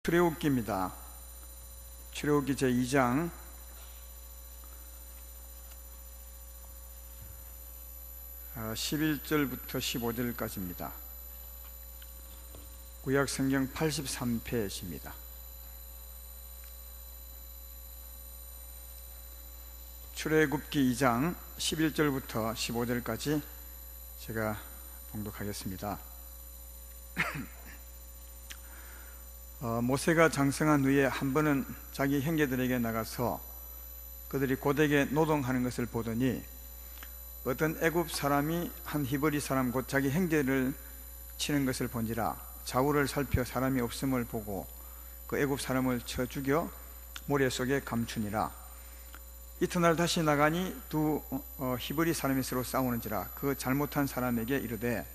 출애굽기입니다. 출애굽기 제2장 11절부터 15절까지입니다. 구약성경 83페이지입니다. 출애굽기 2장 11절부터 15절까지 제가 봉독하겠습니다. 모세가 장성한 후에 한 번은 자기 형제들에게 나가서 그들이 고되게 노동하는 것을 보더니 어떤 애굽 사람이 한 히브리 사람 곧 자기 형제를 치는 것을 본지라 좌우를 살펴 사람이 없음을 보고 그 애굽 사람을 쳐 죽여 모래 속에 감추니라. 이튿날 다시 나가니 두 히브리 사람이 서로 싸우는지라 그 잘못한 사람에게 이르되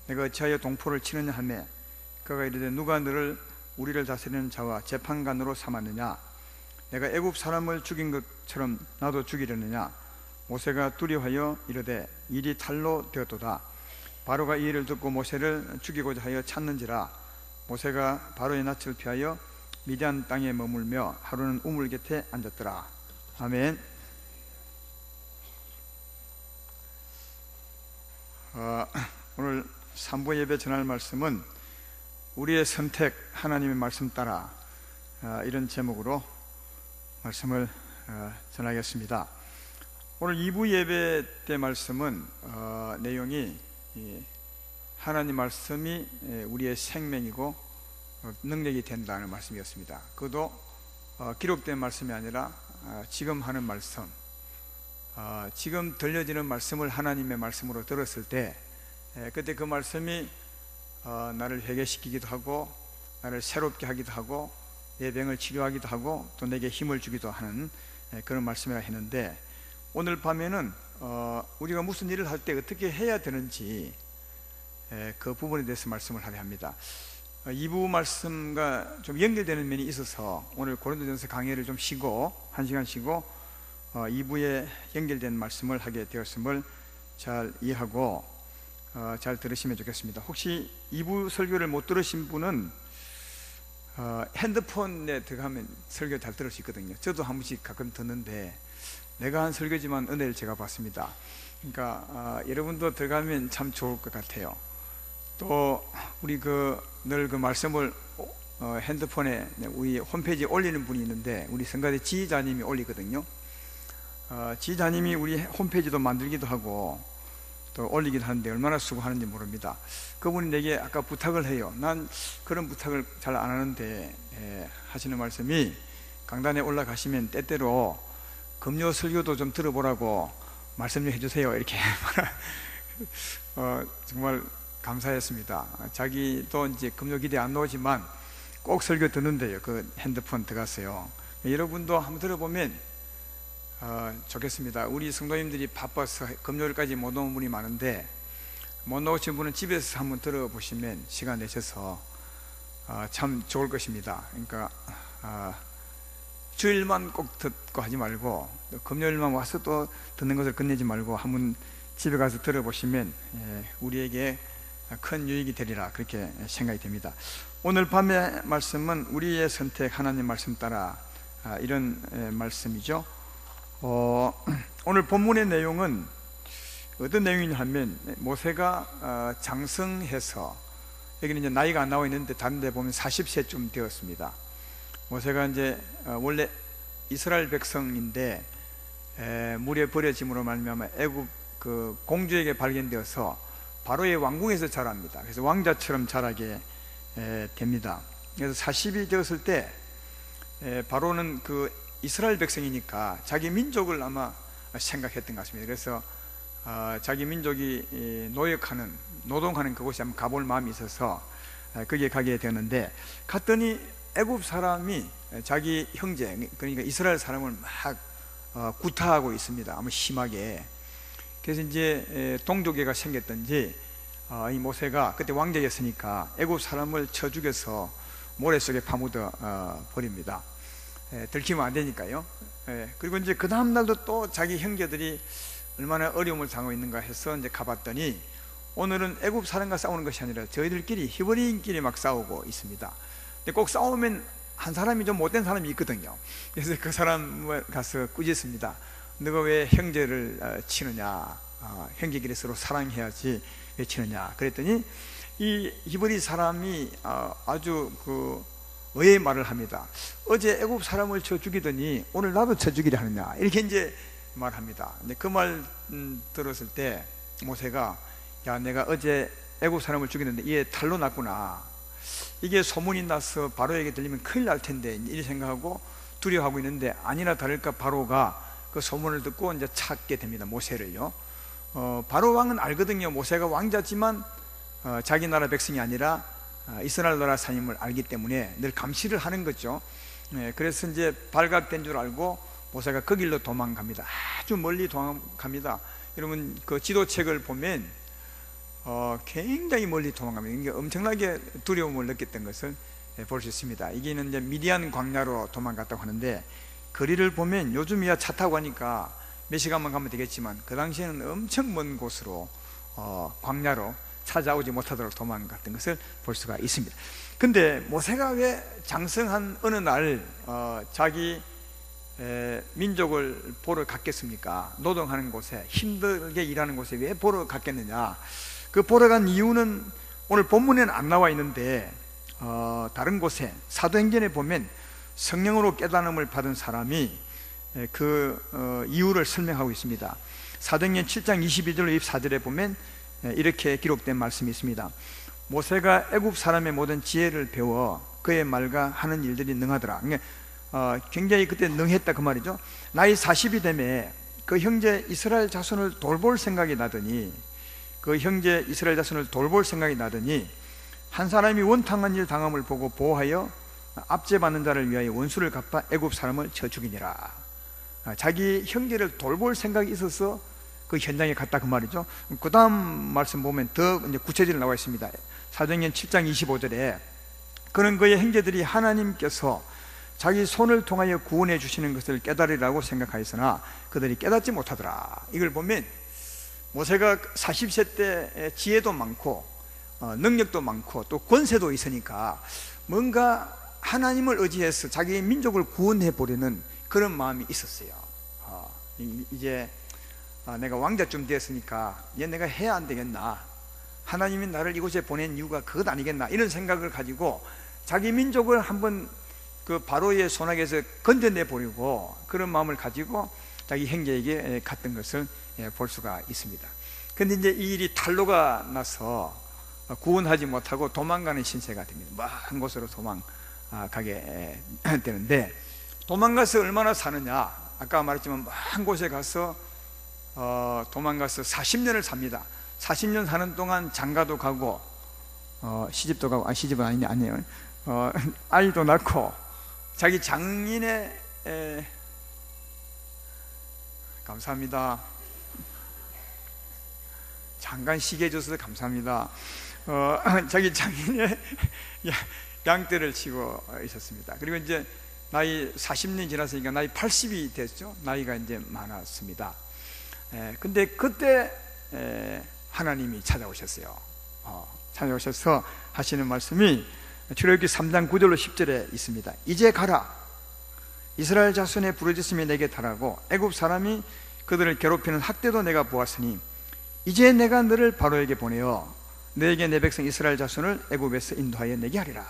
내가 어찌하여 동포를 치느냐 하매 그가 이르되 누가 너를 우리를 다스리는 자와 재판관으로 삼았느냐? 내가 애굽 사람을 죽인 것처럼 나도 죽이려느냐? 모세가 두려워하여 이르되 일이 탈로 되었도다. 바로가 이 일을 듣고 모세를 죽이고자 하여 찾는지라. 모세가 바로의 낯을 피하여 미디안 땅에 머물며 하루는 우물 곁에 앉았더라. 아멘. 오늘 3부 예배 전할 말씀은 우리의 선택, 하나님의 말씀 따라, 이런 제목으로 말씀을 전하겠습니다. 오늘 2부 예배 때 말씀은 내용이 하나님 말씀이 우리의 생명이고 능력이 된다는 말씀이었습니다. 그것도 기록된 말씀이 아니라 지금 하는 말씀, 지금 들려지는 말씀을 하나님의 말씀으로 들었을 때 그때 그 말씀이 나를 회개시키기도 하고 나를 새롭게 하기도 하고 내 병을 치료하기도 하고 또 내게 힘을 주기도 하는 그런 말씀이라 했는데, 오늘 밤에는 우리가 무슨 일을 할 때 어떻게 해야 되는지 그 부분에 대해서 말씀을 하려 합니다. 2부 말씀과 좀 연결되는 면이 있어서 오늘 고린도전서 강의를 좀 쉬고 1시간 쉬고 2부에 연결된 말씀을 하게 되었음을 잘 이해하고 잘 들으시면 좋겠습니다. 혹시 2부 설교를 못 들으신 분은 핸드폰에 들어가면 설교 잘 들을 수 있거든요. 저도 한 번씩 가끔 듣는데 내가 한 설교지만 은혜를 제가 받습니다. 그러니까 여러분도 들어가면 참 좋을 것 같아요. 또 우리 늘 그 말씀을 핸드폰에 우리 홈페이지에 올리는 분이 있는데 우리 성가대 지휘자님이 올리거든요. 지휘자님이 우리 홈페이지도 만들기도 하고 또 올리기도 하는데 얼마나 수고하는지 모릅니다. 그분이 내게 아까 부탁을 해요. 난 그런 부탁을 잘 안 하는데 하시는 말씀이 강단에 올라가시면 때때로 금요 설교도 좀 들어보라고 말씀 좀 해주세요 이렇게 정말 감사했습니다. 자기도 이제 금요 기대 안 나오지만 꼭 설교 듣는데요. 그 핸드폰 들어갔어요. 여러분도 한번 들어보면 좋겠습니다. 우리 성도님들이 바빠서 금요일까지 못 오는 분이 많은데 못 나오신 분은 집에서 한번 들어보시면 시간 내셔서 참 좋을 것입니다. 그러니까 주일만 꼭 듣고 하지 말고 금요일만 와서 또 듣는 것을 끝내지 말고 한번 집에 가서 들어보시면 우리에게 큰 유익이 되리라 그렇게 생각이 됩니다. 오늘 밤의 말씀은 우리의 선택, 하나님 말씀 따라, 이런 말씀이죠. 오늘 본문의 내용은 어떤 내용이냐 하면 모세가 장성해서, 여기는 이제 나이가 안 나와 있는데 다른 데 보면 40세쯤 되었습니다. 모세가 이제 원래 이스라엘 백성인데 물에 버려짐으로 말미암아 애굽 그 공주에게 발견되어서 바로의 왕궁에서 자랍니다. 그래서 왕자처럼 자라게 됩니다. 그래서 40이 되었을 때 바로는 그 이스라엘 백성이니까 자기 민족을 아마 생각했던 것 같습니다. 그래서 자기 민족이 노동하는 그곳에 한번 가볼 마음이 있어서 거기에 가게 되었는데, 갔더니 애굽 사람이 자기 형제, 그러니까 이스라엘 사람을 막 구타하고 있습니다. 아주 심하게. 그래서 이제 동족애가 생겼던지 이 모세가 그때 왕자였으니까 애굽 사람을 쳐 죽여서 모래 속에 파묻어 버립니다. 들키면 안 되니까요. 그리고 이제 그 다음날도 또 자기 형제들이 얼마나 어려움을 당하고 있는가 해서 이제 가봤더니 오늘은 애굽 사람과 싸우는 것이 아니라 저희들끼리 히브리인끼리 막 싸우고 있습니다. 근데 꼭 싸우면 한 사람이 좀 못된 사람이 있거든요. 그래서 그 사람을 가서 꾸짖습니다. 너가 왜 형제를 치느냐, 형제끼리 서로 사랑해야지 왜 치느냐. 그랬더니 이 히브리 사람이 아주 그 의외의 말을 합니다. 어제 애굽 사람을 쳐 죽이더니 오늘 나도 쳐 죽이려 하느냐, 이렇게 이제 말합니다. 근데 그 말 들었을 때 모세가, 야, 내가 어제 애굽 사람을 죽이는데 얘 탈로 났구나, 이게 소문이 나서 바로에게 들리면 큰일 날 텐데, 이렇게 생각하고 두려워하고 있는데, 아니나 다를까 바로가 그 소문을 듣고 이제 찾게 됩니다, 모세를요. 바로 왕은 알거든요. 모세가 왕자지만 자기 나라 백성이 아니라 이스라엘 나라 사람임을 알기 때문에 늘 감시를 하는 거죠. 그래서 이제 발각된 줄 알고 모세가 그 길로 도망갑니다. 아주 멀리 도망갑니다. 여러분 그 지도책을 보면 굉장히 멀리 도망갑니다. 이게 엄청나게 두려움을 느꼈던 것을 볼 수 있습니다. 이게는 이제 미디안 광야로 도망갔다고 하는데, 거리를 보면 요즘이야 차 타고 가니까 몇 시간만 가면 되겠지만 그 당시에는 엄청 먼 곳으로 광야로 찾아오지 못하도록 도망갔던 것을 볼 수가 있습니다. 근데 모세가 왜 장성한 어느 날 자기 민족을 보러 갔겠습니까? 노동하는 곳에, 힘들게 일하는 곳에 왜 보러 갔겠느냐? 그 보러 간 이유는 오늘 본문에는 안 나와 있는데 다른 곳에 사도행전에 보면 성령으로 깨달음을 받은 사람이 그 이유를 설명하고 있습니다. 사도행전 7장 22절로 24절에 보면 이렇게 기록된 말씀이 있습니다. 모세가 애굽 사람의 모든 지혜를 배워 그의 말과 하는 일들이 능하더라. 굉장히 그때 능했다 그 말이죠. 나이 40이 되매 그 형제 이스라엘 자손을 돌볼 생각이 나더니 한 사람이 원탕한 일 당함을 보고 보호하여 압제받는 자를 위하여 원수를 갚아 애굽 사람을 쳐 죽이니라. 자기 형제를 돌볼 생각이 있어서 그 현장에 갔다 그 말이죠. 그 다음 말씀 보면 더 이제 구체적으로 나와 있습니다. 사도행전 7장 25절에 그는 그의 형제들이 하나님께서 자기 손을 통하여 구원해 주시는 것을 깨달으라고 생각하였으나 그들이 깨닫지 못하더라. 이걸 보면 모세가 40세 때 지혜도 많고 능력도 많고 또 권세도 있으니까 뭔가 하나님을 의지해서 자기의 민족을 구원해 보려는 그런 마음이 있었어요. 이제 내가 왕자쯤 되었으니까 얘 내가 해야 안 되겠나, 하나님이 나를 이곳에 보낸 이유가 그것 아니겠나, 이런 생각을 가지고 자기 민족을 한번 그 바로의 손아귀에서 건져내 보려고 그런 마음을 가지고 자기 형제에게 갔던 것을 볼 수가 있습니다. 그런데 이제 이 일이 탄로가 나서 구원하지 못하고 도망가는 신세가 됩니다. 먼 곳으로 도망가게 되는데, 도망가서 얼마나 사느냐, 아까 말했지만 먼 곳에 가서 도망가서 40년을 삽니다. 40년 사는 동안 장가도 가고 시집도 가고, 시집은 아니에요. 아이도 낳고 자기 장인의 감사합니다. 잠깐 쉬게 해줘서 감사합니다. 자기 장인의 양떼를 치고 있었습니다. 그리고 이제 나이 40년이 지났으니까 나이 80이 됐죠. 나이가 이제 많았습니다. 근데 그때 하나님이 찾아오셨어요. 찾아오셔서 하시는 말씀이 출애굽기 3장 9절로 10절에 있습니다. 이제 가라, 이스라엘 자손의 부르짖음이 내게 달하고 애굽 사람이 그들을 괴롭히는 학대도 내가 보았으니 이제 내가 너를 바로에게 보내어 너에게 내 백성 이스라엘 자손을 애굽에서 인도하여 내게 하리라.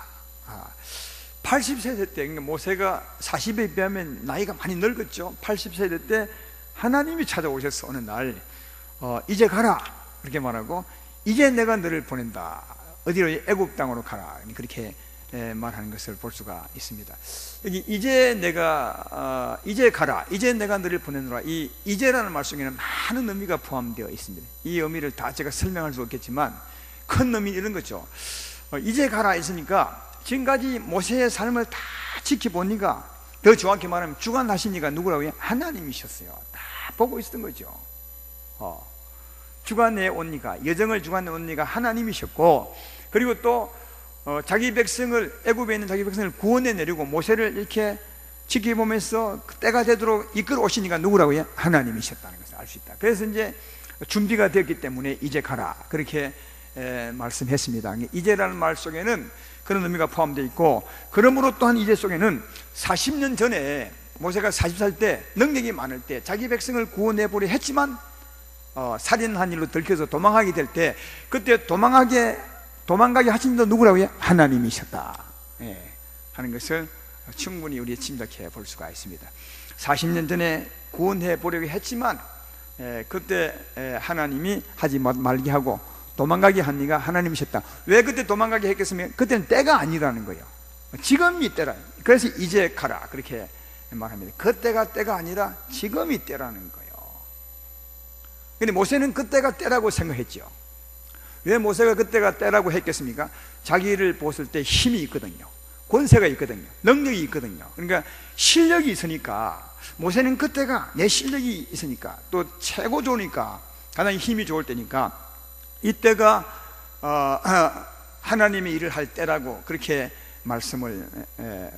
80세 때, 모세가 40에 비하면 나이가 많이 늙었죠. 80세 때 하나님이 찾아오셔서 어느 날 이제 가라 그렇게 말하고, 이제 내가 너를 보낸다, 어디로? 애굽 땅으로 가라, 그렇게 말하는 것을 볼 수가 있습니다. 여기 이제 가라, 이제 내가 너를 보내노라, 이 이제라는 말 속에는 많은 의미가 포함되어 있습니다. 이 의미를 다 제가 설명할 수 없겠지만 큰 의미는 이런 거죠. 이제 가라 했으니까 지금까지 모세의 삶을 다 지켜보니까, 더 정확히 말하면 주관하신 이가 누구라고요? 하나님이셨어요. 다 보고 있었던 거죠. 주관해 온 이가, 여정을 주관해 온 이가 하나님이셨고, 그리고 또 자기 백성을, 애굽에 있는 자기 백성을 구원해 내리고 모세를 이렇게 지켜보면서 때가 되도록 이끌어 오신 이가 누구라고요? 하나님이셨다는 것을 알 수 있다. 그래서 이제 준비가 되었기 때문에 이제 가라 그렇게 말씀했습니다. 이제라는 말 속에는 그런 의미가 포함되어 있고, 그러므로 또한 이제 속에는 40년 전에 모세가 40살 때 능력이 많을 때 자기 백성을 구원해보려 했지만 살인한 일로 들켜서 도망하게 될 때, 그때 도망가게 하신 분 누구라고요? 하나님이셨다, 예, 하는 것을 충분히 우리 짐작해 볼 수가 있습니다. 40년 전에 구원해 보려고 했지만 그때 하나님이 하지 말게 하고 도망가게 한 이가 하나님이셨다. 왜 그때 도망가게 했겠으면 그때는 때가 아니라는 거예요. 지금이 때라. 그래서 이제 가라 그렇게 말합니다. 그때가 때가 아니라 지금이 때라는 거예요. 근데 모세는 그때가 때라고 생각했죠. 왜 모세가 그때가 때라고 했겠습니까? 자기를 보았을 때 힘이 있거든요, 권세가 있거든요, 능력이 있거든요. 그러니까 실력이 있으니까, 모세는 그때가 내 실력이 있으니까, 또 최고 좋으니까, 가장 힘이 좋을 때니까 이때가 하나님의 일을 할 때라고 그렇게 말씀을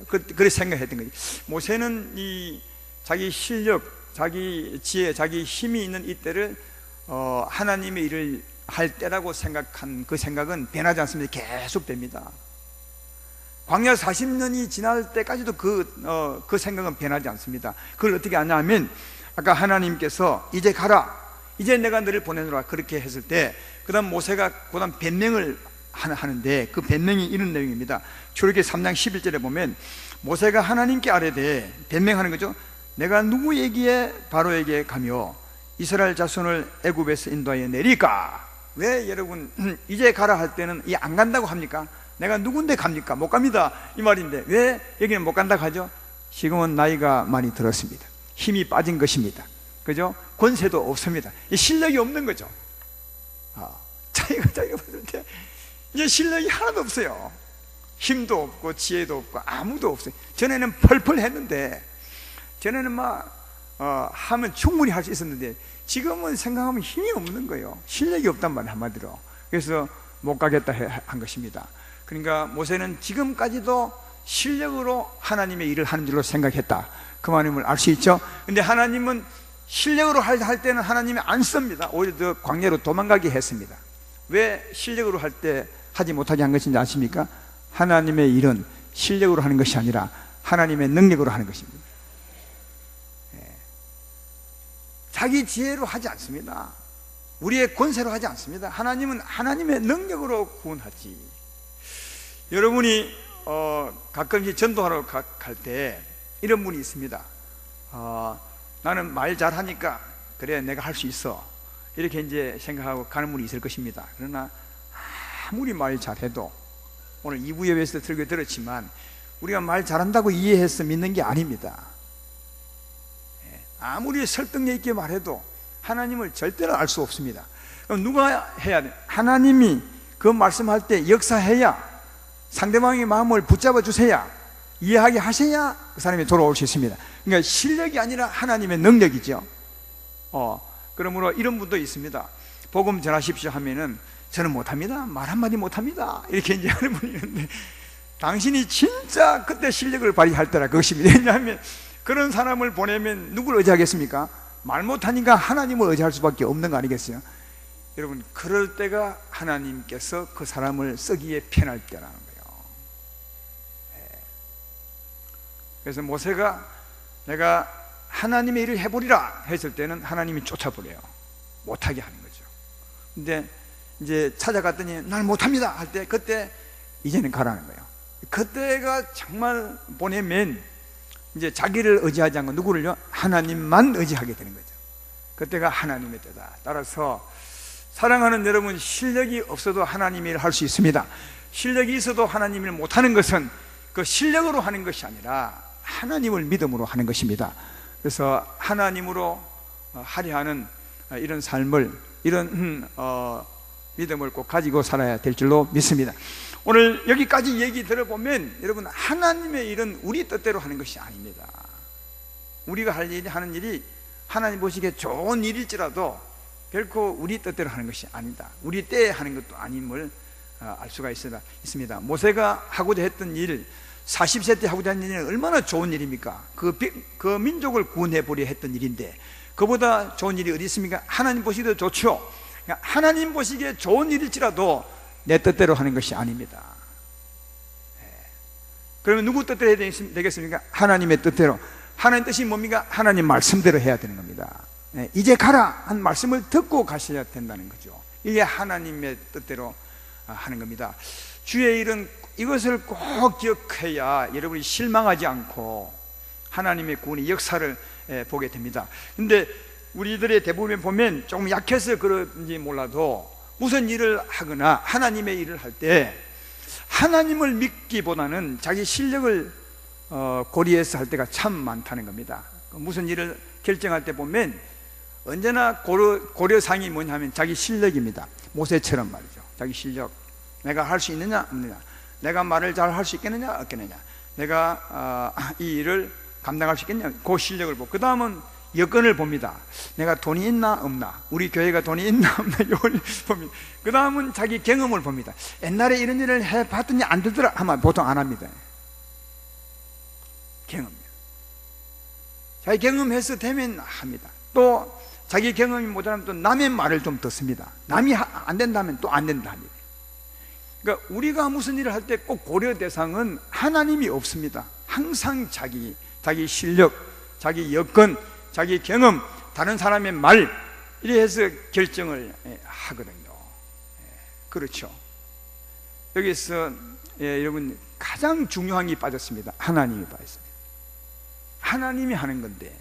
그렇게 생각했던 거지. 모세는 이 자기 실력, 자기 지혜, 자기 힘이 있는 이때를 하나님의 일을 할 때라고 생각한 그 생각은 변하지 않습니다. 계속 됩니다. 광야 40년이 지날 때까지도 그 생각은 변하지 않습니다. 그걸 어떻게 하냐면, 아까 하나님께서 이제 가라, 이제 내가 너를 보내노라 그렇게 했을 때, 그 다음 모세가 그 다음 변명을 하는데, 그 변명이 이런 내용입니다. 출애굽기 3장 11절에 보면 모세가 하나님께 아뢰되 변명하는 거죠. 내가 누구에게 바로에게 가며 이스라엘 자손을 애굽에서 인도하여 내릴까? 왜 여러분 이제 가라 할 때는 이 안 간다고 합니까? 내가 누군데 갑니까? 못 갑니다 이 말인데 왜 여기는 못 간다고 하죠? 지금은 나이가 많이 들었습니다. 힘이 빠진 것입니다. 그죠? 권세도 없습니다. 실력이 없는 거죠. 자기가 봤을 때 이제 실력이 하나도 없어요. 힘도 없고 지혜도 없고 아무도 없어요. 전에는 펄펄 했는데, 전에는 하면 충분히 할 수 있었는데, 지금은 생각하면 힘이 없는 거예요. 실력이 없단 말이에요, 한마디로. 그래서 못 가겠다 한 것입니다. 그러니까 모세는 지금까지도 실력으로 하나님의 일을 하는 줄로 생각했다, 그 말임을 알 수 있죠. 근데 하나님은 실력으로 할 때는 하나님이 안 씁니다. 오히려 더 광야로 도망가게 했습니다. 왜 실력으로 할 때 하지 못하게 한 것인지 아십니까? 하나님의 일은 실력으로 하는 것이 아니라 하나님의 능력으로 하는 것입니다. 자기 지혜로 하지 않습니다. 우리의 권세로 하지 않습니다. 하나님은 하나님의 능력으로 구원하지. 여러분이 가끔씩 전도하러 갈 때 이런 분이 있습니다. 나는 말 잘하니까 그래 내가 할 수 있어, 이렇게 이제 생각하고 가는 분이 있을 것입니다. 그러나 아무리 말 잘해도, 오늘 2부 예배에서 들었지만 우리가 말 잘한다고 이해해서 믿는 게 아닙니다. 아무리 설득력 있게 말해도 하나님을 절대로 알 수 없습니다. 그럼 누가 해야 돼? 하나님이 그 말씀할 때 역사해야, 상대방의 마음을 붙잡아 주세요, 이해하게 하셔야 그 사람이 돌아올 수 있습니다. 그러니까 실력이 아니라 하나님의 능력이죠. 그러므로 이런 분도 있습니다. 복음 전하십시오 하면은 저는 못합니다, 말 한마디 못합니다, 이렇게 이제 하는 분이 있는데, 당신이 진짜 그때 실력을 발휘할 때라 그것입니다. 왜냐하면 그런 사람을 보내면 누구를 의지하겠습니까? 말 못하니까 하나님을 의지할 수밖에 없는 거 아니겠어요? 여러분, 그럴 때가 하나님께서 그 사람을 쓰기에 편할 때라는 거예요. 그래서 모세가 내가 하나님의 일을 해보리라 했을 때는 하나님이 쫓아버려요. 못하게 하는 거죠. 근데 이제 찾아갔더니 날 못합니다 할 때, 그때 이제는 가라는 거예요. 그때가 정말 보내면 이제 자기를 의지하지 않고 누구를요? 하나님만 의지하게 되는 거죠. 그때가 하나님의 때다. 따라서 사랑하는 여러분, 실력이 없어도 하나님의 일을 할 수 있습니다. 실력이 있어도 하나님을 못하는 것은 그 실력으로 하는 것이 아니라 하나님을 믿음으로 하는 것입니다. 그래서 하나님으로 하려 하는 이런 삶을, 이런 믿음을 꼭 가지고 살아야 될 줄로 믿습니다. 오늘 여기까지 얘기 들어보면 여러분, 하나님의 일은 우리 뜻대로 하는 것이 아닙니다. 우리가 하는 일이 하나님 보시기에 좋은 일일지라도 결코 우리 뜻대로 하는 것이 아니다, 우리 때에 하는 것도 아님을 알 수가 있습니다. 모세가 하고자 했던 일, 40세 때 하고자 했던 일은 얼마나 좋은 일입니까? 그 민족을 구원해 보려 했던 일인데 그보다 좋은 일이 어디 있습니까? 하나님 보시기에도 좋죠. 하나님 보시기에 좋은 일일지라도 내 뜻대로 하는 것이 아닙니다. 그러면 누구 뜻대로 해야 되겠습니까? 하나님의 뜻대로. 하나님 뜻이 뭡니까? 하나님 말씀대로 해야 되는 겁니다. 이제 가라 한 말씀을 듣고 가셔야 된다는 거죠. 이게 하나님의 뜻대로 하는 겁니다. 주의 일은 이것을 꼭 기억해야 여러분이 실망하지 않고 하나님의 구원의 역사를 보게 됩니다. 근데 우리들의 대부분 보면 조금 약해서 그런지 몰라도 무슨 일을 하거나 하나님의 일을 할 때 하나님을 믿기보다는 자기 실력을 고려해서 할 때가 참 많다는 겁니다. 무슨 일을 결정할 때 보면 언제나 고려사항이 뭐냐면 자기 실력입니다. 모세처럼 말이죠. 자기 실력, 내가 할 수 있느냐 없느냐, 내가 말을 잘 할 수 있겠느냐 없겠느냐, 내가 이 일을 감당할 수 있겠냐, 그 실력을 보고 그 다음은 여건을 봅니다. 내가 돈이 있나 없나, 우리 교회가 돈이 있나 없나 이걸 봅니다. 그 다음은 자기 경험을 봅니다. 옛날에 이런 일을 해봤더니 안 되더라 하면 보통 안 합니다. 경험이요. 자기 경험해서 되면 합니다. 또 자기 경험이 모자라면 또 남의 말을 좀 듣습니다. 남이 안 된다면 또 안 된다 합니다. 그러니까 우리가 무슨 일을 할 때 꼭 고려 대상은 하나님이 없습니다. 항상 자기 실력, 자기 여건, 자기 경험, 다른 사람의 말 이래 해서 결정을 하거든요. 그렇죠. 여기서 여러분 가장 중요한 게 빠졌습니다. 하나님이 빠졌습니다. 하나님이 하는 건데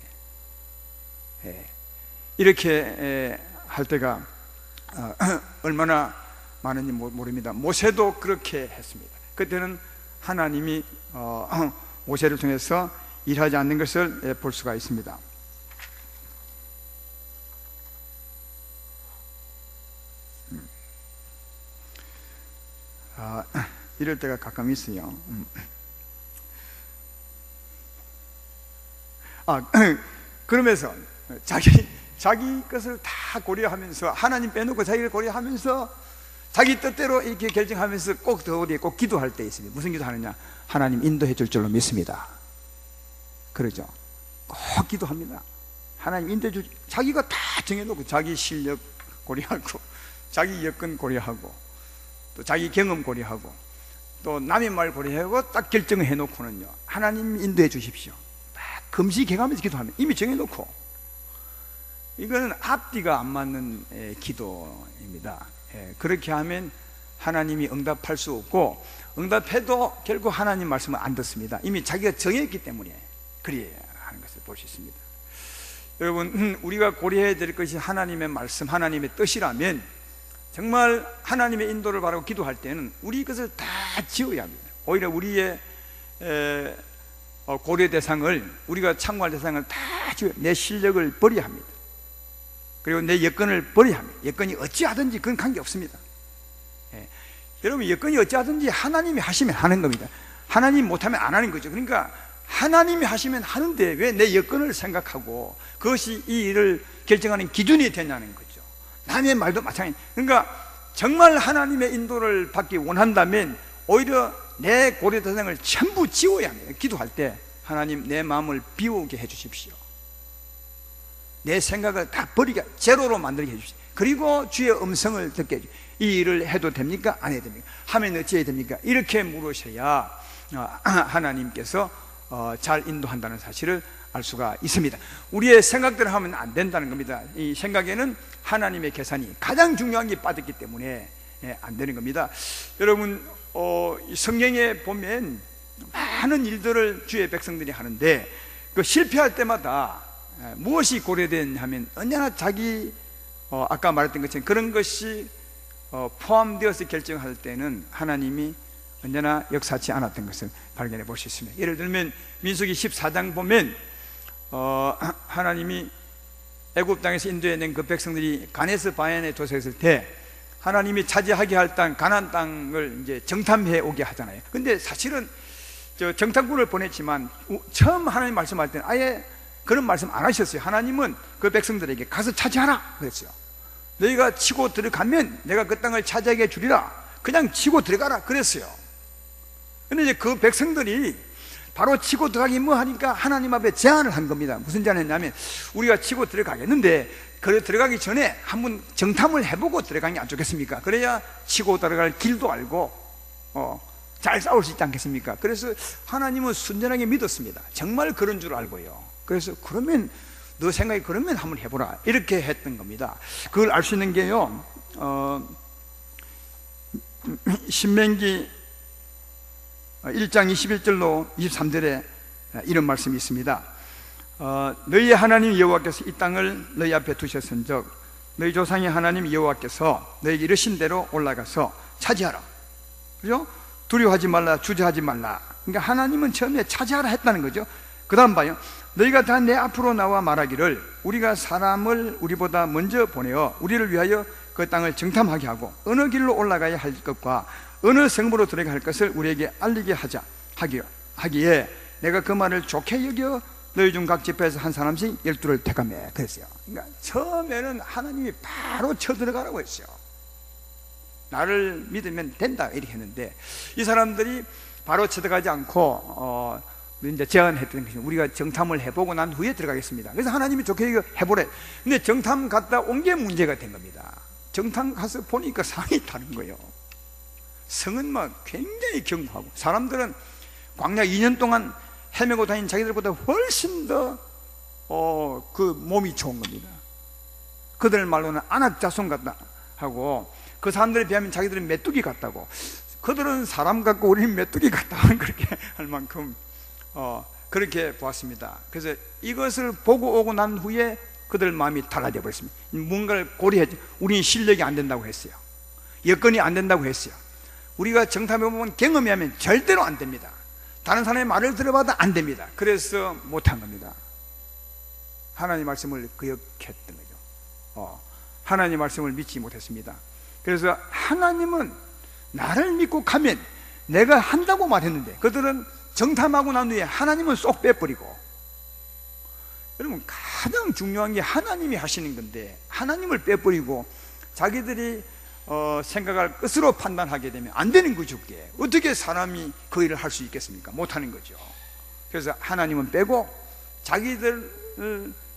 이렇게 할 때가 얼마나 많은지 모릅니다. 모세도 그렇게 했습니다. 그때는 하나님이 모세를 통해서 일하지 않는 것을 볼 수가 있습니다. 이럴 때가 가끔 있어요. 그러면서 자기 것을 다 고려하면서 하나님 빼놓고 자기를 고려하면서 자기 뜻대로 이렇게 결정하면서 꼭 더 어디에 꼭 기도할 때 있습니다. 무슨 기도하느냐? 하나님 인도해 줄 줄로 믿습니다. 그러죠. 꼭 기도합니다. 하나님 인도해 줄, 자기가 다 정해놓고 자기 실력 고려하고 자기 여건 고려하고 또 자기 경험 고려하고 또 남의 말 고려하고 딱 결정을 해놓고는요, 하나님 인도해 주십시오. 딱 금시개가면서 기도하면 이미 정해놓고, 이거는 앞뒤가 안 맞는 기도입니다. 그렇게 하면 하나님이 응답할 수 없고, 응답해도 결국 하나님 말씀을 안 듣습니다. 이미 자기가 정했기 때문에 그래야 하는 것을 볼 수 있습니다. 여러분, 우리가 고려해야 될 것이 하나님의 말씀, 하나님의 뜻이라면 정말 하나님의 인도를 바라고 기도할 때는 우리 것을 다 지어야 합니다. 오히려 우리의 고려 대상을, 우리가 참고할 대상을 다 지어야, 내 실력을 버려야 합니다. 그리고 내 여건을 버려야 합니다. 여건이 어찌하든지 그건 관계없습니다. 여러분, 여건이 어찌하든지 하나님이 하시면 하는 겁니다. 하나님이 못하면 안 하는 거죠. 그러니까 하나님이 하시면 하는데 왜 내 여건을 생각하고 그것이 이 일을 결정하는 기준이 되냐는 거죠. 남의 말도 마찬가지. 그러니까 정말 하나님의 인도를 받기 원한다면 오히려 내 고려 대상을 전부 지워야 합니다. 기도할 때 하나님, 내 마음을 비우게 해주십시오. 내 생각을 다 버리게, 제로로 만들게 해주십시오. 그리고 주의 음성을 듣게 해주십시오. 이 일을 해도 됩니까? 안 해도 됩니까? 하면 어찌해야 됩니까? 이렇게 물으셔야 하나님께서 잘 인도한다는 사실을 알 수가 있습니다. 우리의 생각대로 하면 안 된다는 겁니다. 이 생각에는 하나님의 계산이 가장 중요한 게 빠졌기 때문에 안 되는 겁니다. 여러분, 성경에 보면 많은 일들을 주의 백성들이 하는데 그 실패할 때마다 무엇이 고려되냐 하면 언제나 자기 아까 말했던 것처럼 그런 것이 포함되어서 결정할 때는 하나님이 언제나 역사치 않았던 것을 발견해 볼 수 있습니다. 예를 들면 민수기 14장 보면 하나님이 애굽 땅에서 인도해낸 그 백성들이 가네스 바야에 도착했을 때 하나님이 차지하게 할 땅 가나안 땅을 이제 정탐해 오게 하잖아요. 근데 사실은 정탐꾼을 보냈지만 처음 하나님 말씀할 때는 아예 그런 말씀 안 하셨어요. 하나님은 그 백성들에게 가서 차지하라 그랬어요. 너희가 치고 들어가면 내가 그 땅을 차지하게 주리라. 그냥 치고 들어가라 그랬어요. 근데 이제 그 백성들이 바로 치고 들어가기 뭐 하니까 하나님 앞에 제안을 한 겁니다. 무슨 제안을 했냐면, 우리가 치고 들어가겠는데 그래 들어가기 전에 한번 정탐을 해보고 들어가는 게 안 좋겠습니까? 그래야 치고 들어갈 길도 알고 잘 싸울 수 있지 않겠습니까? 그래서 하나님은 순전하게 믿었습니다. 정말 그런 줄 알고요. 그래서 그러면 너 생각이 그러면 한번 해보라, 이렇게 했던 겁니다. 그걸 알 수 있는 게요, 신명기 1장 21절로 23절에 이런 말씀이 있습니다. 너희 하나님 여호와께서 이 땅을 너희 앞에 두셨은즉 너희 조상의 하나님 여호와께서 너희에게 이르신 대로 올라가서 차지하라. 그죠? 두려워하지 말라, 주저하지 말라. 그러니까 하나님은 처음에 차지하라 했다는 거죠. 그 다음 봐요. 너희가 다 내 앞으로 나와 말하기를 우리가 사람을 우리보다 먼저 보내어 우리를 위하여 그 땅을 정탐하게 하고 어느 길로 올라가야 할 것과 어느 성읍으로 들어가야 할 것을 우리에게 알리게 하자 하기에 내가 그 말을 좋게 여겨 너희 중 각 집회에서 한 사람씩 12를 택하며 그랬어요. 그러니까 처음에는 하나님이 바로 쳐들어가라고 했어요. 나를 믿으면 된다 이렇게 했는데, 이 사람들이 바로 쳐들어가지 않고 이제 제안했던 것이 우리가 정탐을 해보고 난 후에 들어가겠습니다. 그래서 하나님이 좋게 해보래. 근데 정탐 갔다 온 게 문제가 된 겁니다. 정탐 가서 보니까 상황이 다른 거예요. 성은 막 굉장히 견고하고 사람들은 광야 2년 동안 헤매고 다닌 자기들보다 훨씬 더 그 몸이 좋은 겁니다. 그들 말로는 아낙 자손 같다 하고, 그 사람들에 비하면 자기들은 메뚜기 같다고, 그들은 사람 같고 우리는 메뚜기 같다 그렇게 할 만큼 그렇게 보았습니다. 그래서 이것을 보고 오고 난 후에 그들 마음이 달라져 버렸습니다. 뭔가를 고려했죠. 우리는 실력이 안 된다고 했어요. 여건이 안 된다고 했어요. 우리가 정탐해보면 경험하면 절대로 안 됩니다. 다른 사람의 말을 들어봐도 안 됩니다. 그래서 못한 겁니다. 하나님 말씀을 거역했던 거죠. 하나님 말씀을 믿지 못했습니다. 그래서 하나님은 나를 믿고 가면 내가 한다고 말했는데, 그들은 정탐하고 난 후에 하나님은 쏙 빼버리고. 여러분, 가장 중요한 게 하나님이 하시는 건데 하나님을 빼버리고 자기들이 생각할 것으로 판단하게 되면 안 되는 거죠. 그게 어떻게 사람이 그 일을 할 수 있겠습니까? 못하는 거죠. 그래서 하나님은 빼고 자기들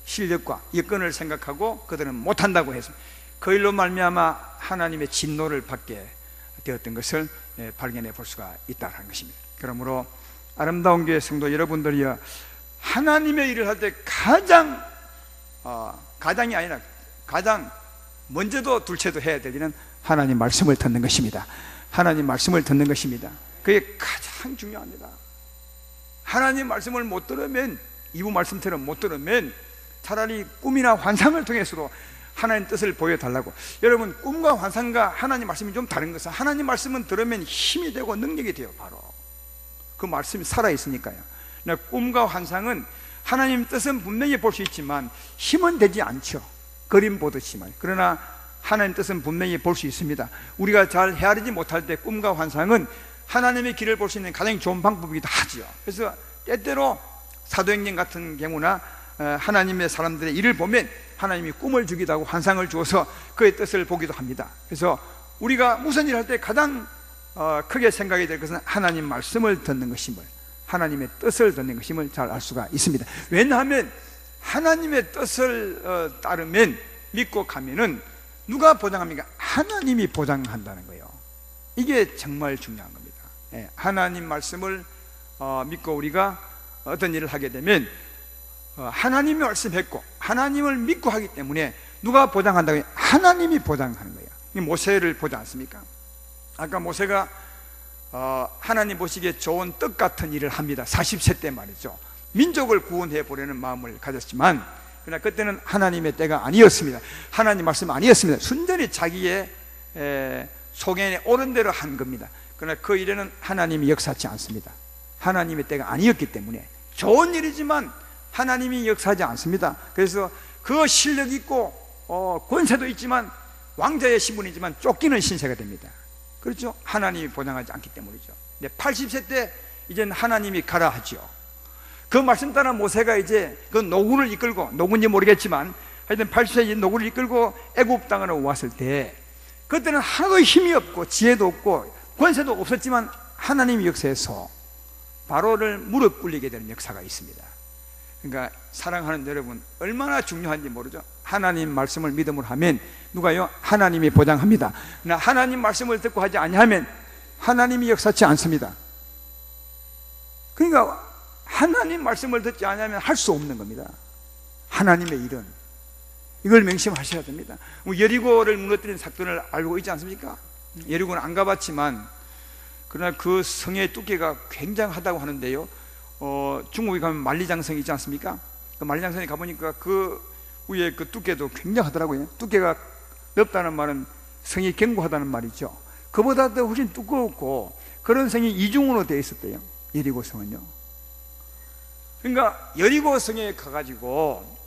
실력과 여건을 생각하고 그들은 못한다고 해서 그 일로 말미암아 하나님의 진노를 받게 되었던 것을 발견해 볼 수가 있다는 것입니다. 그러므로 아름다운 교회 성도 여러분들이여, 하나님의 일을 할 때 가장이 아니라 가장 먼저도 둘째도 해야 될 일은 하나님 말씀을 듣는 것입니다. 하나님 말씀을 듣는 것입니다. 그게 가장 중요합니다. 하나님 말씀을 못 들으면, 이부 말씀처럼 못 들으면 차라리 꿈이나 환상을 통해서도 하나님 뜻을 보여달라고. 여러분, 꿈과 환상과 하나님 말씀이 좀 다른 것은, 하나님 말씀은 들으면 힘이 되고 능력이 돼요. 바로 그 말씀이 살아있으니까요. 꿈과 환상은 하나님 뜻은 분명히 볼 수 있지만 힘은 되지 않죠. 그림 보듯이만. 그러나 하나님 뜻은 분명히 볼 수 있습니다. 우리가 잘 헤아리지 못할 때 꿈과 환상은 하나님의 길을 볼 수 있는 가장 좋은 방법이기도 하죠. 그래서 때때로 사도행전 같은 경우나 하나님의 사람들의 일을 보면 하나님이 꿈을 주기도 하고 환상을 주어서 그의 뜻을 보기도 합니다. 그래서 우리가 무슨 일을 할 때 가장 크게 생각이 될 것은 하나님 말씀을 듣는 것임을, 하나님의 뜻을 듣는 것임을 잘 알 수가 있습니다. 왜냐하면 하나님의 뜻을 따르면, 믿고 가면은 누가 보장합니까? 하나님이 보장한다는 거예요. 이게 정말 중요한 겁니다. 하나님 말씀을 믿고 우리가 어떤 일을 하게 되면 하나님이 말씀했고 하나님을 믿고 하기 때문에 누가 보장한다고 해요? 하나님이 보장하는 거예요. 모세를 보지 않습니까? 아까 모세가 하나님 보시기에 좋은 떡 같은 일을 합니다. 40세 때 말이죠. 민족을 구원해 보려는 마음을 가졌지만, 그러나 그때는 하나님의 때가 아니었습니다. 하나님 말씀 아니었습니다. 순전히 자기의 소견에 옳은 대로 한 겁니다. 그러나 그 일에는 하나님이 역사하지 않습니다. 하나님의 때가 아니었기 때문에 좋은 일이지만 하나님이 역사하지 않습니다. 그래서 그 실력 있고 권세도 있지만, 왕자의 신분이지만 쫓기는 신세가 됩니다. 그렇죠? 하나님이 보장하지 않기 때문이죠. 80세 때 이제는 하나님이 가라 하죠. 그 말씀 따라 모세가 이제 그 노구를 이끌고, 노구인지 모르겠지만 하여튼 80세 노구를 이끌고 애굽 땅으로 왔을 때, 그때는 하나도 힘이 없고 지혜도 없고 권세도 없었지만 하나님이 역사에서 바로를 무릎 꿇리게 되는 역사가 있습니다. 그러니까 사랑하는 여러분, 얼마나 중요한지 모르죠? 하나님 말씀을 믿음으로 하면 누가요? 하나님이 보장합니다. 그러나 하나님 말씀을 듣고 하지 아니하면 하나님이 역사치 않습니다. 그러니까 하나님 말씀을 듣지 않으면 할 수 없는 겁니다. 하나님의 일은. 이걸 명심하셔야 됩니다. 여리고를 무너뜨린 사건을 알고 있지 않습니까? 여리고는 안 가봤지만 그러나 그 성의 두께가 굉장하다고 하는데요, 중국에 가면 만리장성이 있지 않습니까? 그 만리장성에 가보니까 그 위에 그 두께도 굉장하더라고요. 두께가 넓다는 말은 성이 견고하다는 말이죠. 그보다 더 훨씬 두꺼웠고 그런 성이 이중으로 되어 있었대요, 여리고 성은요. 그러니까 여리고 성에 가가지고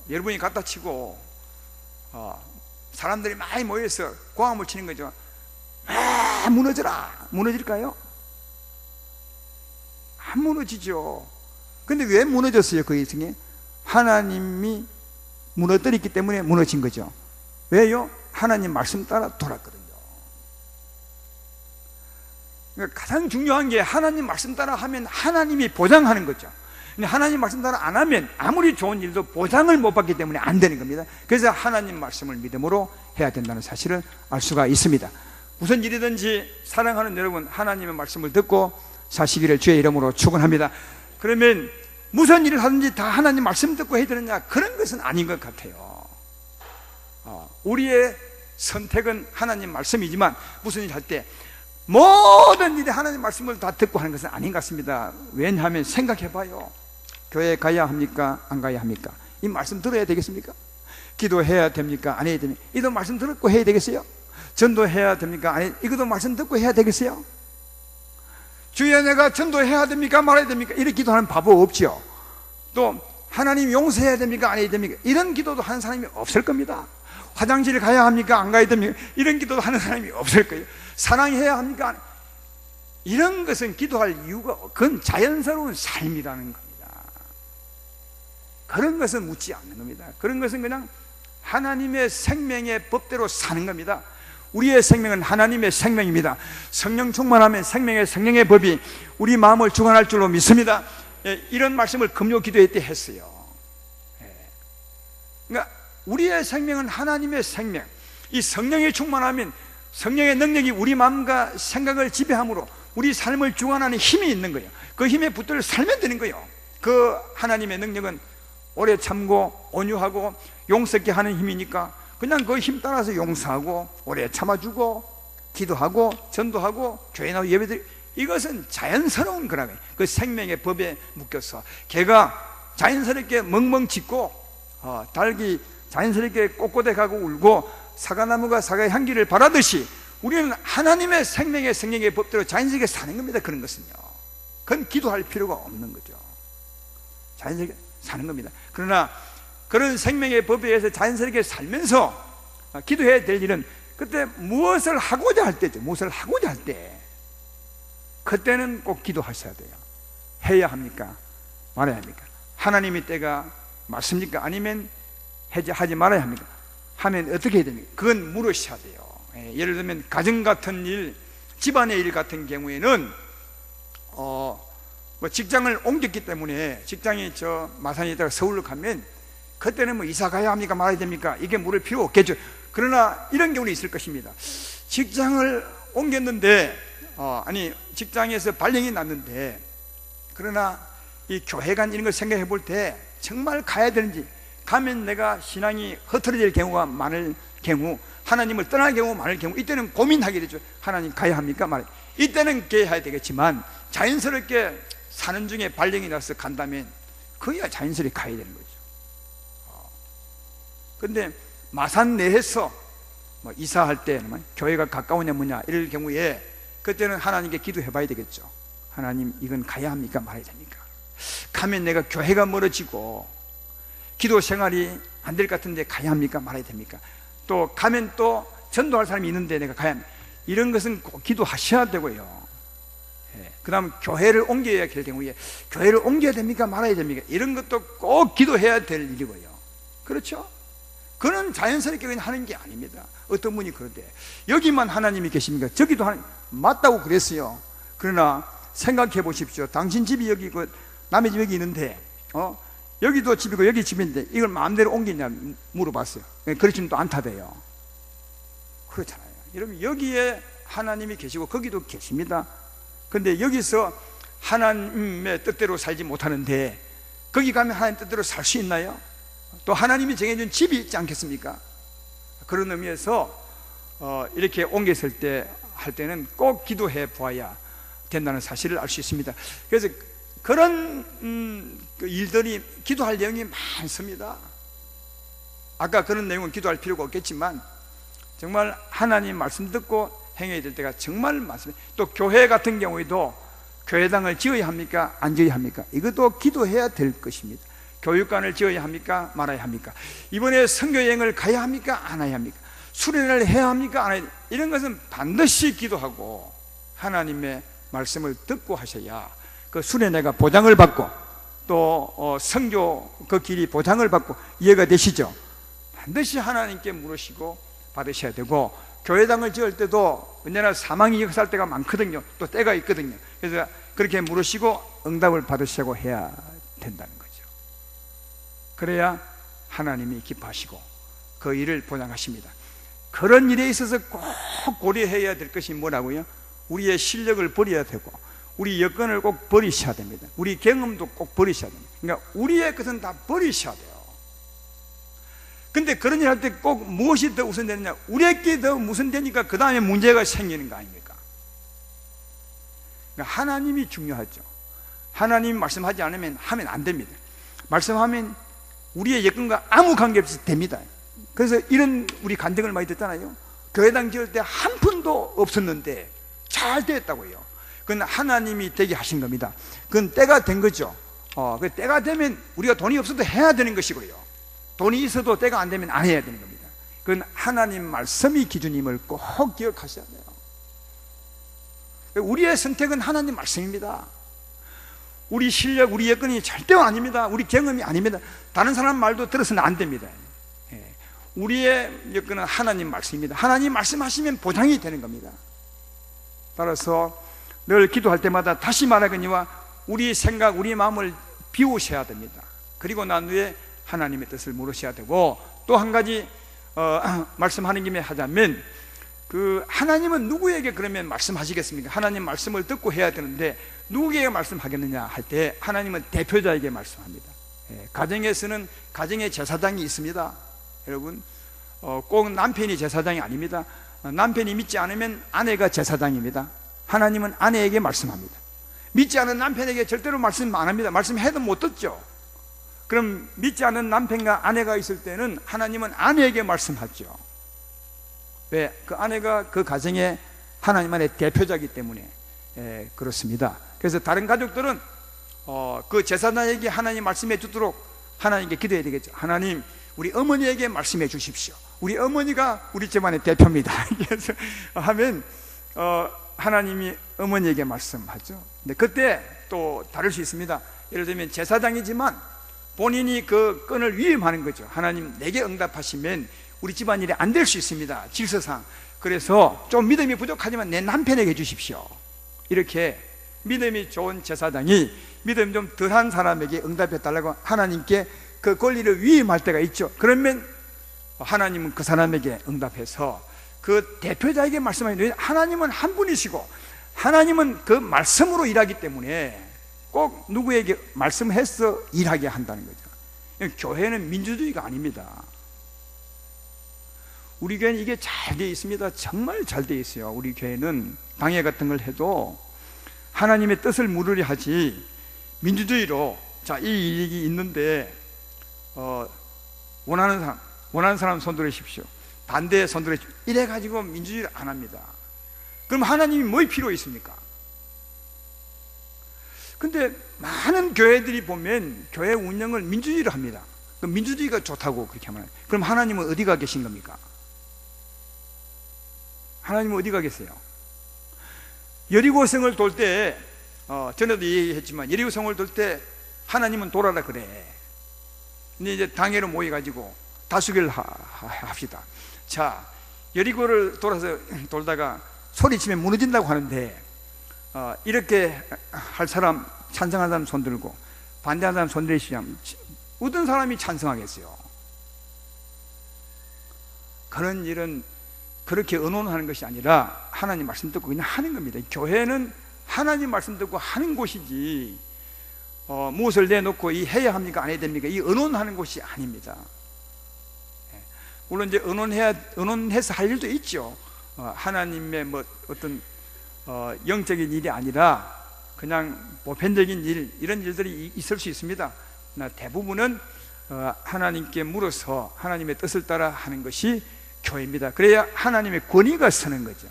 여러분이 갖다 치고 사람들이 많이 모여서 고함을 치는 거죠. 무너져라. 무너질까요? 안 무너지죠. 근데 왜 무너졌어요? 그 성에 하나님이 무너뜨렸기 때문에 무너진 거죠. 왜요? 하나님 말씀 따라 돌았거든요. 그러니까 가장 중요한 게 하나님 말씀 따라 하면 하나님이 보장하는 거죠. 근데 하나님 말씀 따라 안 하면 아무리 좋은 일도 보장을 못 받기 때문에 안 되는 겁니다. 그래서 하나님 말씀을 믿음으로 해야 된다는 사실을 알 수가 있습니다. 무슨 일이든지 사랑하는 여러분, 하나님의 말씀을 듣고 사시기를 주의 이름으로 축원합니다. 그러면 무슨 일을 하든지 다 하나님 말씀 듣고 해야 되느냐? 그런 것은 아닌 것 같아요. 우리의 선택은 하나님 말씀이지만 무슨 일 할 때 모든 일에 하나님 말씀을 다 듣고 하는 것은 아닌 것 같습니다. 왜냐하면 생각해 봐요. 교회 가야 합니까? 안 가야 합니까? 이 말씀 들어야 되겠습니까? 기도해야 됩니까? 안 해야 됩니까? 이도 말씀 듣고 해야 되겠어요? 전도해야 됩니까? 안 해야, 이것도 말씀 듣고 해야 되겠어요? 주여 내가 전도해야 됩니까? 말아야 됩니까? 이렇게 기도하는 바보 없죠. 또 하나님 용서해야 됩니까? 안 해야 됩니까? 이런 기도도 하는 사람이 없을 겁니다. 화장실 가야 합니까? 안 가야 됩니까? 이런 기도도 하는 사람이 없을 거예요. 사랑해야 합니까? 이런 것은 기도할 이유가, 그건 자연스러운 삶이라는 겁니다. 그런 것은 묻지 않는 겁니다. 그런 것은 그냥 하나님의 생명의 법대로 사는 겁니다. 우리의 생명은 하나님의 생명입니다. 성령 충만하면 성령의 법이 우리 마음을 주관할 줄로 믿습니다. 이런 말씀을 금요 기도회 때 했어요. 그러니까 우리의 생명은 하나님의 생명, 이 성령이 충만하면 성령의 능력이 우리 마음과 생각을 지배함으로 우리 삶을 주관하는 힘이 있는 거예요. 그 힘에 붙들어 살면 되는 거예요. 그 하나님의 능력은 오래 참고 온유하고 용서케 하는 힘이니까 그냥 그 힘 따라서 용서하고 오래 참아주고 기도하고 전도하고 교회 나와 예배드리고, 이것은 자연스러운 거라고요. 그 생명의 법에 묶여서 개가 자연스럽게 멍멍 짖고 닭이 자연스럽게 꼿꼿해 가고 울고 사과나무가 사과의 향기를 바라듯이 우리는 하나님의 생명의 법대로 자연스럽게 사는 겁니다. 그런 것은요, 그건 기도할 필요가 없는 거죠. 자연스럽게 사는 겁니다. 그러나 그런 생명의 법에 의해서 자연스럽게 살면서 기도해야 될 일은 그때 무엇을 하고자 할 때죠. 무엇을 하고자 할 때, 그때는 꼭 기도하셔야 돼요. 해야 합니까? 말아야 합니까? 하나님의 때가 맞습니까? 아니면 하지 말아야 합니까? 하면 어떻게 해야 됩니까? 그건 물으셔야 돼요. 예를 들면 가정 같은 일, 집안의 일 같은 경우에는 직장을 옮겼기 때문에 직장이 저 마산에 있다가 서울로 가면 그때는 이사 가야 합니까? 말아야 됩니까? 이게 물을 필요 없겠죠. 그러나 이런 경우는 있을 것입니다. 직장을 옮겼는데 직장에서 발령이 났는데, 그러나 이 교회관 이런 걸 생각해 볼 때 정말 가야 되는지, 가면 내가 신앙이 흐트러질 경우가 많을 경우, 하나님을 떠날 경우가 많을 경우, 이때는 고민하게 되죠. 하나님 가야 합니까? 말아야. 이때는 가야 되겠지만 자연스럽게 사는 중에 발령이 나서 간다면 그야 자연스럽게 가야 되는 거죠. 근데 마산 내에서 이사할 때 교회가 가까우냐 뭐냐 이럴 경우에 그때는 하나님께 기도해 봐야 되겠죠. 하나님, 이건 가야 합니까? 말아야 됩니까? 가면 내가 교회가 멀어지고 기도 생활이 안 될 것 같은데 가야 합니까? 말아야 됩니까? 또 가면 또 전도할 사람이 있는데 내가 가야 합니까? 이런 것은 꼭 기도하셔야 되고요. 그 다음 교회를 옮겨야 될 경우에 교회를 옮겨야 됩니까? 말아야 됩니까? 이런 것도 꼭 기도해야 될 일이고요. 그렇죠? 그는 자연스럽게 그냥 하는 게 아닙니다. 어떤 분이 그러대, 여기만 하나님이 계십니까? 저기도 하나님, 맞다고 그랬어요. 그러나 생각해 보십시오. 당신 집이 여기 있고 남의 집 여기 있는데 여기도 집이고 여기 집인데 이걸 마음대로 옮기냐 물어봤어요. 그렇지는 또 않다대요. 그렇잖아요. 여러분, 여기에 하나님이 계시고 거기도 계십니다. 근데 여기서 하나님의 뜻대로 살지 못하는데 거기 가면 하나님 뜻대로 살 수 있나요? 또 하나님이 정해준 집이 있지 않겠습니까? 그런 의미에서 이렇게 옮겼을 때 할 때는 꼭 기도해 보아야 된다는 사실을 알 수 있습니다. 그래서 그런 일들이 기도할 내용이 많습니다. 아까 그런 내용은 기도할 필요가 없겠지만 정말 하나님 말씀 듣고 행해야 될 때가 정말 많습니다. 또 교회 같은 경우에도 교회당을 지어야 합니까? 안 지어야 합니까? 이것도 기도해야 될 것입니다. 교육관을 지어야 합니까? 말아야 합니까? 이번에 선교여행을 가야 합니까? 안 해야 합니까? 수련을 해야 합니까? 안 해야 합니까? 이런 것은 반드시 기도하고 하나님의 말씀을 듣고 하셔야 그 수련회가 보장을 받고 또 선교 그 길이 보장을 받고 이해가 되시죠? 반드시 하나님께 물으시고 받으셔야 되고, 교회당을 지을 때도 언제나 사망이 역사할 때가 많거든요. 또 때가 있거든요. 그래서 그렇게 물으시고 응답을 받으시고 해야 된다는 거죠. 그래야 하나님이 기뻐하시고 그 일을 보장하십니다. 그런 일에 있어서 꼭 고려해야 될 것이 뭐라고요? 우리의 실력을 버려야 되고 우리 여건을 꼭 버리셔야 됩니다. 우리 경험도 꼭 버리셔야 됩니다. 그러니까 우리의 것은 다 버리셔야 돼요. 근데 그런 일 할 때 꼭 무엇이 더 우선되느냐? 우리에게 더 우선되니까 그 다음에 문제가 생기는 거 아닙니까? 그러니까 하나님이 중요하죠. 하나님이 말씀하지 않으면 하면 안 됩니다. 말씀하면 우리의 여건과 아무 관계없이 됩니다. 그래서 이런 우리 간증을 많이 듣잖아요. 교회당 지을 때 한 푼도 없었는데 잘 됐다고요. 그건 하나님이 되게 하신 겁니다. 그건 때가 된 거죠. 그 때가 되면 우리가 돈이 없어도 해야 되는 것이고요. 돈이 있어도 때가 안 되면 안 해야 되는 겁니다. 그건 하나님 말씀이 기준임을 꼭 기억하셔야 돼요. 우리의 선택은 하나님 말씀입니다. 우리 실력, 우리 여건이 절대 아닙니다. 우리 경험이 아닙니다. 다른 사람 말도 들어서는 안 됩니다. 우리의 여건은 하나님 말씀입니다. 하나님 말씀하시면 보장이 되는 겁니다. 따라서 늘 기도할 때마다 다시 말하거니와 우리 생각, 우리 마음을 비우셔야 됩니다. 그리고 난 후에 하나님의 뜻을 물으셔야 되고, 또 한 가지 말씀하는 김에 하자면, 그 하나님은 누구에게 그러면 말씀하시겠습니까? 하나님 말씀을 듣고 해야 되는데 누구에게 말씀하겠느냐 할 때 하나님은 대표자에게 말씀합니다. 가정에서는 가정의 제사장이 있습니다. 여러분, 꼭 남편이 제사장이 아닙니다. 남편이 믿지 않으면 아내가 제사장입니다. 하나님은 아내에게 말씀합니다. 믿지 않은 남편에게 절대로 말씀 안 합니다. 말씀해도 못 듣죠. 그럼 믿지 않은 남편과 아내가 있을 때는 하나님은 아내에게 말씀하죠. 왜? 그 아내가 그 가정의 하나님 안의 대표자이기 때문에 그렇습니다. 그래서 다른 가족들은 그 제사장에게 하나님 말씀해 주도록 하나님께 기도해야 되겠죠. 하나님, 우리 어머니에게 말씀해 주십시오. 우리 어머니가 우리 집안의 대표입니다. 그래서 하면 하나님이 어머니에게 말씀하죠. 근데 그때 또 다를 수 있습니다. 예를 들면 제사장이지만 본인이 그 건을 위임하는 거죠. 하나님, 내게 응답하시면 우리 집안일이 안 될 수 있습니다, 질서상. 그래서 좀 믿음이 부족하지만 내 남편에게 주십시오. 이렇게 믿음이 좋은 제사장이 믿음 좀 덜한 사람에게 응답해 달라고 하나님께 그 권리를 위임할 때가 있죠. 그러면 하나님은 그 사람에게 응답해서 그 대표자에게 말씀하시는, 하나님은 한 분이시고 하나님은 그 말씀으로 일하기 때문에 꼭 누구에게 말씀해서 일하게 한다는 거죠. 교회는 민주주의가 아닙니다. 우리 교회는 이게 잘 되어 있습니다. 정말 잘 되어 있어요. 우리 교회는 당회 같은 걸 해도 하나님의 뜻을 물으려 하지 민주주의로, 자, 이 일이 있는데 원하는 사람 손 들으십시오, 반대 손 들으십시오, 이래가지고 민주주의를 안 합니다. 그럼 하나님이 뭐에 필요 있습니까? 근데 많은 교회들이 보면 교회 운영을 민주주의로 합니다. 그럼 민주주의가 좋다고 그렇게 하면, 그럼 하나님은 어디가 계신 겁니까? 하나님은 어디가 계세요? 여리고성을 돌 때 전에도 얘기했지만 여리고성을 돌 때 하나님은 돌아라 그래. 근데 이제 당회로 모여가지고 다수결 합시다. 자, 여리고를 돌다가 소리치면 무너진다고 하는데 이렇게 할 사람, 찬성하는 사람 손 들고 반대하는 사람 손 들으시면 어떤 사람이 찬성하겠어요? 그런 일은 그렇게 의논하는 것이 아니라 하나님 말씀 듣고 그냥 하는 겁니다. 교회는 하나님 말씀 듣고 하는 곳이지 무엇을 내놓고 이 해야 합니까 안 해야 됩니까 이 의논하는 곳이 아닙니다. 물론 이제 의논해서 할 일도 있죠. 하나님의 뭐 어떤 영적인 일이 아니라 그냥 보편적인 일, 이런 일들이 있을 수 있습니다. 그러나 대부분은 하나님께 물어서 하나님의 뜻을 따라 하는 것이 교회입니다. 그래야 하나님의 권위가 서는 거죠.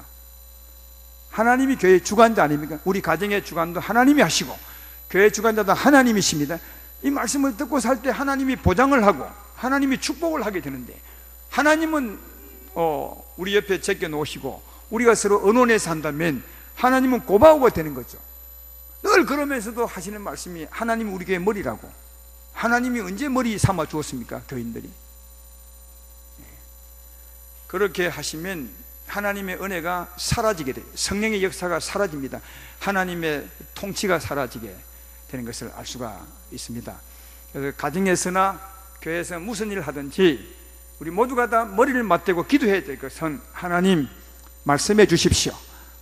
하나님이 교회의 주관자 아닙니까? 우리 가정의 주관도 하나님이 하시고 교회의 주관자도 하나님이십니다. 이 말씀을 듣고 살 때 하나님이 보장을 하고 하나님이 축복을 하게 되는데, 하나님은 우리 옆에 제껴 놓으시고 우리가 서로 의논해서 한다면 하나님은 고바오가 되는 거죠. 늘 그러면서도 하시는 말씀이 하나님이 우리 교회의 머리라고. 하나님이 언제 머리 삼아 주었습니까? 교인들이. 그렇게 하시면 하나님의 은혜가 사라지게 돼요. 성령의 역사가 사라집니다. 하나님의 통치가 사라지게 되는 것을 알 수가 있습니다. 그래서 가정에서나 교회에서 무슨 일을 하든지 우리 모두가 다 머리를 맞대고 기도해야 될 것은 하나님 말씀해 주십시오.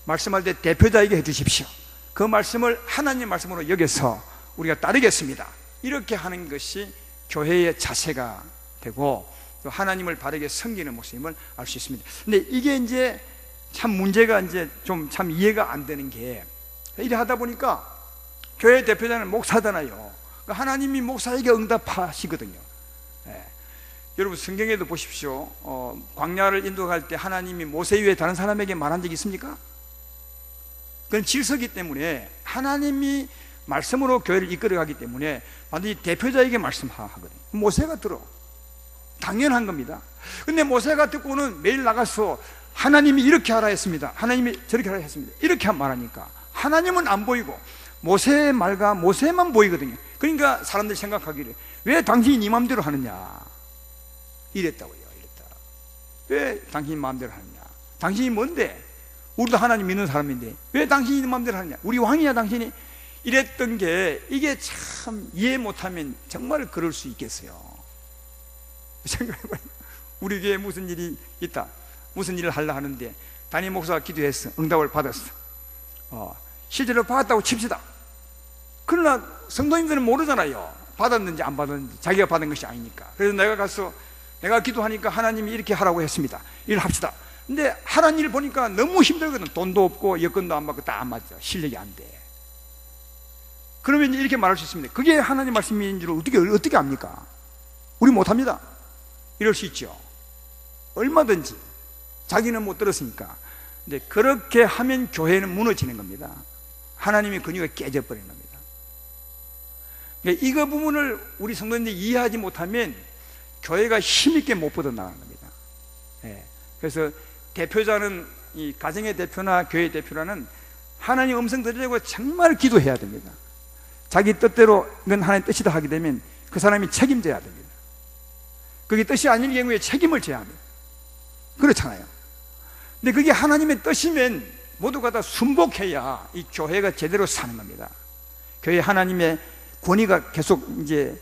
말씀할 때 대표자에게 해 주십시오. 그 말씀을 하나님 말씀으로 여겨서 우리가 따르겠습니다. 이렇게 하는 것이 교회의 자세가 되고 또 하나님을 바르게 섬기는 모습임을 알 수 있습니다. 근데 이게 이제 참 문제가 이제 좀 참 이해가 안 되는 게, 이래 하다 보니까 교회 대표자는 목사잖아요. 그러니까 하나님이 목사에게 응답하시거든요. 여러분 성경에도 보십시오. 광야를 인도할 때 하나님이 모세 외에 다른 사람에게 말한 적이 있습니까? 그건 질서기 때문에 하나님이 말씀으로 교회를 이끌어가기 때문에 반드시 대표자에게 말씀하거든요. 모세가 들어. 당연한 겁니다. 근데 모세가 듣고는 매일 나가서 하나님이 이렇게 하라 했습니다. 하나님이 저렇게 하라 했습니다. 이렇게 말하니까 하나님은 안 보이고 모세의 말과 모세만 보이거든요. 그러니까 사람들이 생각하기를 왜 당신이 네 마음대로 하느냐 이랬다고요. 왜 당신이 마음대로 하느냐, 당신이 뭔데? 우리도 하나님 믿는 사람인데 왜 당신이 네 마음대로 하느냐, 우리 왕이야 당신이. 이랬던 게 이게 참 이해 못하면 정말 그럴 수 있겠어요. 생각해봐요. 우리 교회에 무슨 일이 있다, 무슨 일을 하려 하는데 담임 목사가 기도했어, 응답을 받았어. 실제로 받았다고 칩시다. 그러나 성도님들은 모르잖아요. 받았는지 안 받았는지. 자기가 받은 것이 아니니까. 그래서 내가 가서 내가 기도하니까 하나님이 이렇게 하라고 했습니다. 일을 합시다. 근데 하라는 일을 보니까 너무 힘들거든. 돈도 없고 여건도 안 받고 다 안 맞아. 실력이 안 돼. 그러면 이렇게 말할 수 있습니다. 그게 하나님 말씀인 줄 어떻게 압니까? 우리 못합니다. 이럴 수 있죠. 얼마든지. 자기는 못 들었으니까. 근데 그렇게 하면 교회는 무너지는 겁니다. 하나님의 근육이 깨져버리는 겁니다. 그러니까 이거 부분을 우리 성도님들이 이해하지 못하면 교회가 힘있게 못 뻗어나가는 겁니다. 그래서 대표자는, 이 가정의 대표나 교회 대표라는 하나님 음성 들으려고 정말 기도해야 됩니다. 자기 뜻대로 이건 하나님 뜻이다 하게 되면 그 사람이 책임져야 됩니다. 그게 뜻이 아닌 경우에 책임을 져야 합니다. 그렇잖아요. 근데 그게 하나님의 뜻이면 모두가 다 순복해야 이 교회가 제대로 사는 겁니다. 교회 하나님의 권위가 계속 이제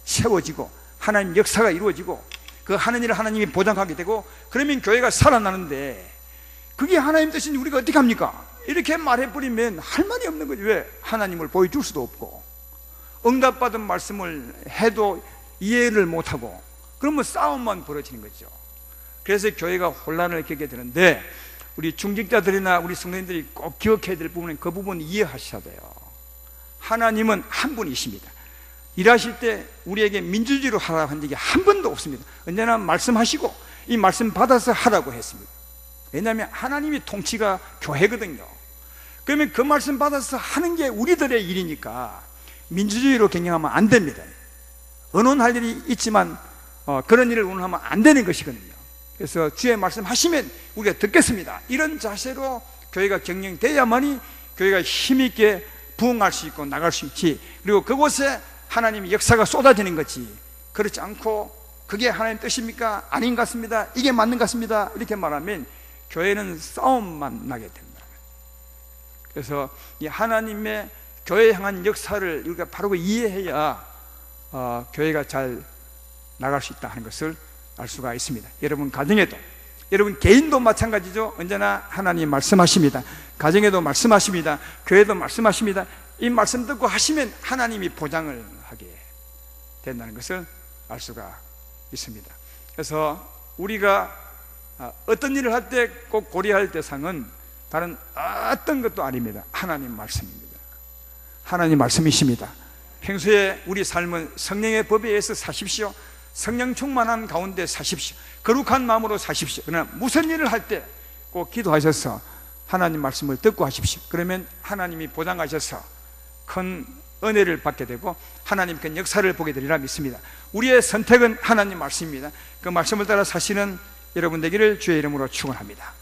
세워지고 하나님 역사가 이루어지고 그 하는 일을 하나님이 보장하게 되고, 그러면 교회가 살아나는데 그게 하나님 뜻인지 우리가 어떻게 합니까? 이렇게 말해버리면 할 말이 없는 거죠. 왜? 하나님을 보여줄 수도 없고 응답받은 말씀을 해도 이해를 못하고 그러면 싸움만 벌어지는 거죠. 그래서 교회가 혼란을 겪게 되는데, 우리 중직자들이나 우리 성도님들이 꼭 기억해야 될 부분은 그 부분 이해하셔야 돼요. 하나님은 한 분이십니다. 일하실 때 우리에게 민주주의로 하라고 한 적이 한 번도 없습니다. 언제나 말씀하시고 이 말씀 받아서 하라고 했습니다. 왜냐하면 하나님의 통치가 교회거든요. 그러면 그 말씀 받아서 하는 게 우리들의 일이니까 민주주의로 경영하면 안 됩니다. 의논할 일이 있지만 그런 일을 의논하면 안 되는 것이거든요. 그래서 주의 말씀 하시면 우리가 듣겠습니다. 이런 자세로 교회가 경영돼야만이 교회가 힘있게 부흥할 수 있고 나갈 수 있지. 그리고 그곳에 하나님의 역사가 쏟아지는 거지. 그렇지 않고 그게 하나님 뜻입니까? 아닌 것 같습니다. 이게 맞는 것 같습니다. 이렇게 말하면 교회는 싸움만 나게 됩니다. 그래서 이 하나님의 교회에 향한 역사를 우리가 바로 이해해야 교회가 잘 나갈 수 있다 하는 것을 알 수가 있습니다. 여러분 가정에도 여러분 개인도 마찬가지죠. 언제나 하나님 말씀하십니다. 가정에도 말씀하십니다. 교회도 말씀하십니다. 이 말씀 듣고 하시면 하나님이 보장을 하게 된다는 것을 알 수가 있습니다. 그래서 우리가 어떤 일을 할 때 꼭 고려할 대상은 다른 어떤 것도 아닙니다. 하나님 말씀입니다. 하나님 말씀이십니다. 평소에 우리 삶은 성령의 법에 의해서 사십시오. 성령 충만한 가운데 사십시오. 거룩한 마음으로 사십시오. 그러나 무슨 일을 할 때 꼭 기도하셔서 하나님 말씀을 듣고 하십시오. 그러면 하나님이 보장하셔서 큰 은혜를 받게 되고 하나님 큰 역사를 보게 되리라 믿습니다. 우리의 선택은 하나님 말씀입니다. 그 말씀을 따라 사시는 여러분 되기를 주의 이름으로 축원합니다.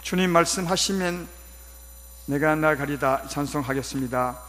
주님 말씀하시면 내가 나가리다 찬송하겠습니다.